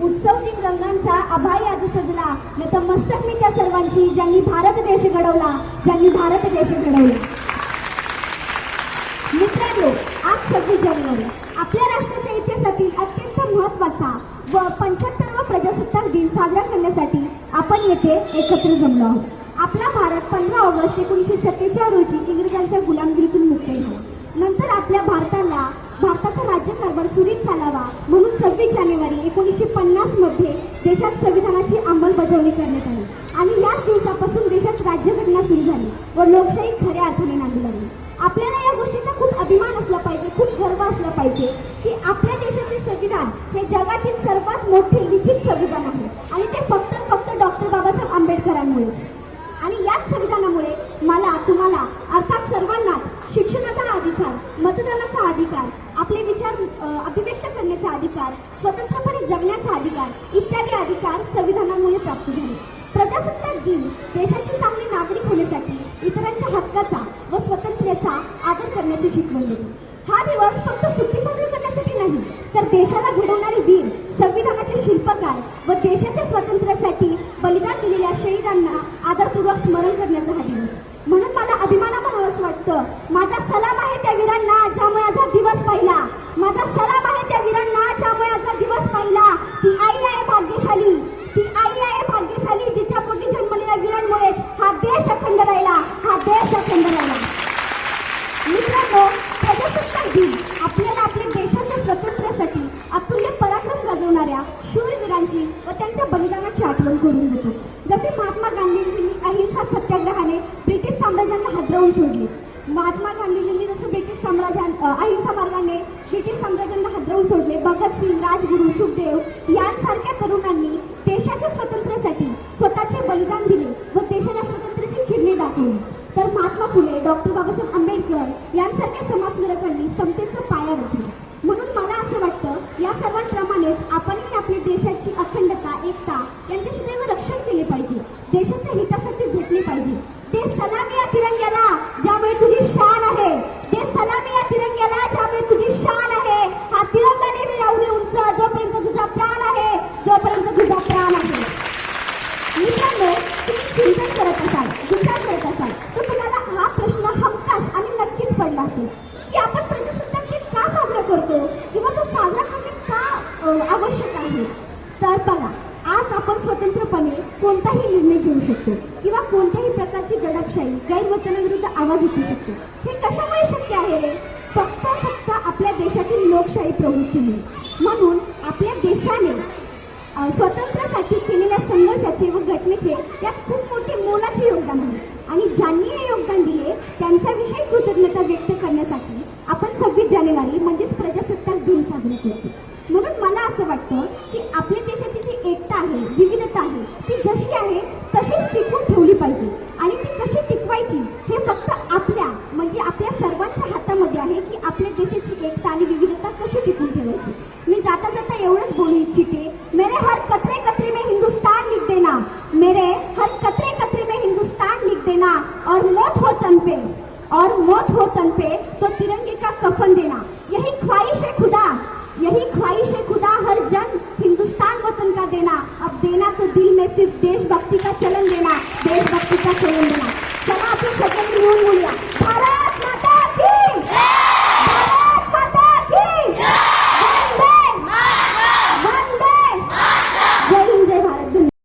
उत्सवजिक रंगांचा आभाई आज सजला, नतमस्तक मी त्या सर्वांची ज्यांनी भारत देश घडवला, ज्यांनी भारत देश घडवला. मित्रांनो, आज 26 जानेवारी आपल्या राष्ट्राच्या इतिहासातील अत्यंत महत्त्वाचा व 75वा प्रजासत्ताक दिन साजरा करण्यासाठी आपण येथे एकत्र जमलो आहोत. आपला भारत 15 ऑगस्ट 1947 रोजी इंग्रजांच्या गुलामगिरीतून मुक्त झाला. नंतर आपल्या भारताचा राज्यकारभार सुरळीत चालावा म्हणून 26 जानेवारी 1950 मध्ये देशात संविधानाची अंमलबजावणी करण्यात आली आणि याच दिवसापासून देशात राज्यघटना सुरू झाली व लोकशाही खऱ्या अर्थाने नांदू लागली. आपल्याला या गोष्टीचा खूप अभिमान असला पाहिजे, खूप गर्व असला पाहिजे की आपल्या देशाचे संविधान हे जगातील सर्वात मोठे लिखित संविधान आहे आणि ते फक्त डॉक्टर बाबासाहेब आंबेडकरांमुळेच. आणि याच संविधानामुळे मला, तुम्हाला अर्थात सर्वांनाच शिक्षणाचा अधिकार, मतदानाचा अधिकार, आपले विचार अभिव्यक्त करण्याचा अधिकार, स्वतंत्रपणे जगण्याचा अधिकार इत्यादी अधिकार संविधानामुळे प्राप्त झाले. प्रजासत्ताक दिन देशाचे चांगले नागरिक होण्यासाठी, इतरांच्या हक्काचा व स्वातंत्र्याचा आदर करण्याची शिकवण देतो. हा दिवस फक्त सुट्टी साजरी करण्यासाठी नाही, तर देशाला घडवणारे वीर, संविधानाचे शिल्पकार व देशाच्या स्वातंत्र्यासाठी बलिदान दिलेल्या शहीदांना आदरपूर्वक स्मरण करण्याचा हा दिवस. म्हणून मला अभिमानानं म्हणावंसं वाटतं, माझा सलाम आहे त्या वीरांना ज्यामुळे आज हा दिवस पाहिला. माझा सलाम आहे त्या वीरांना ज्यामुळे आज हा दिवस पाहिला. ती आई आहे भाग्यशाली, ती आई आहे भाग्यशाली जिच्या पोटी जन्मलेल्या वीरांमुळेच हा देश अखंड राहिला, हा देश अखंड राहिला. मित्रांनो, प्रजासत्ताक दिन आपल्याला आपल्या देशाच्या स्वातंत्र्यासाठी अतुल्य पराक्रम गाजवणाऱ्या शूरवीरांची व त्यांच्या बलिदानाची आठवण करून देतो. जसे महात्मा गांधींनी अहिंसा सत्याग्रहाने ब्रिटिश साम्राज्याला हादरवून सोडले. महात्मा गांधीजींनी जसं अहिंसा मार्गाने ब्रिटिश साम्राज्याला हादरवून सोडले, भगतसिंग, राजगुरू, सुखदेव यांसारख्या तरुणांनी देशाच्या स्वातंत्र्यासाठी स्वतःचे बलिदान दिले व देशाला स्वातंत्र्याची किरणे दाखवली. तर महात्मा फुले, डॉक्टर बाबासाहेब आंबेडकर यांसारख्या समाजसुधारकांनी समतेचा पाया रचला. म्हणून मला असं वाटतं, या सर्वांप्रमाणेच आपणही आपल्या देशाची अखंडता, एकता यांचे सदैव रक्षण केले पाहिजे, देशाच्या हितासाठी झटले पाहिजे. दे सलामी या तिरंग्याला ज्यामुळे तुझी शान आहे, दे सलामी या तिरंग्याला ज्यामुळे तुझी शान आहे. हा तिरंगा नेहमी राहू दे उंच जोपर्यंत तुझा प्राण आहे, जोपर्यंत तुझा प्राण आहे. मित्रांनो, तुम्ही चिंतन करत असाल, विचार करत असाल तर तुम्हाला हा प्रश्न हमखास आणि नक्कीच पडला असेल की आपण प्रजासत्ताक दिन का साजरा करतो किंवा तो साजरा करणे का आवश्यक आहे. तर बघा, आज आपण स्वतंत्रपणे कोणताही निर्णय घेऊ शकतो किंवा कोणत्याही प्रकारची दडपशाही, गैरवर्तनाविरुद्ध आवाज उठू शकतो. हे कशामुळे शक्य आहे रे? फक्त आपल्या देशातील लोकशाही प्रवृत्तीने. म्हणून आपल्या देशाने स्वातंत्र्यासाठी केलेल्या संघर्षाचे व घटनेचे यात खूप मोठे मोलाचे योगदान आहे आणि ज्यांनी हे योगदान दिले त्यांच्याविषयी कृतज्ञता व्यक्त करण्यासाठी आपण 26 जानेवारी म्हणजेच प्रजासत्ताक दिन साजरा करतो. म्हणून मला असं वाटतं की आपल्या देशाची जी एकता आहे, विविधता आहे, ती जशी आहे तशीच टिकवून ठेवली पाहिजे आणि ती कशी टिकवायची हे फक्त आपल्या म्हणजे आपल्या सर्वांच्या हातामध्ये आहे की आपल्या देशाची एकता आणि विविधता कशी टिकवून ठेवायची. मी जाता एवढंच बोलू इच्छिते, मेरे हर कतरे कतरे में हिंदुस्तान लिख देना, मेरे हर कतरे कतरे में हिंदुस्तान लिख देना और मौत हो तन पे तो तिरंगे का कफन देना. यही ख्वाहिश है खुदा हर जन हिंदुस्तान वतन का देना. अब देना तो दिल में सिर्फ देशभक्ति का चलन देना, देशभक्ति का चलन देना. चला आपण सगळ्यांनी मिळून बोलूया.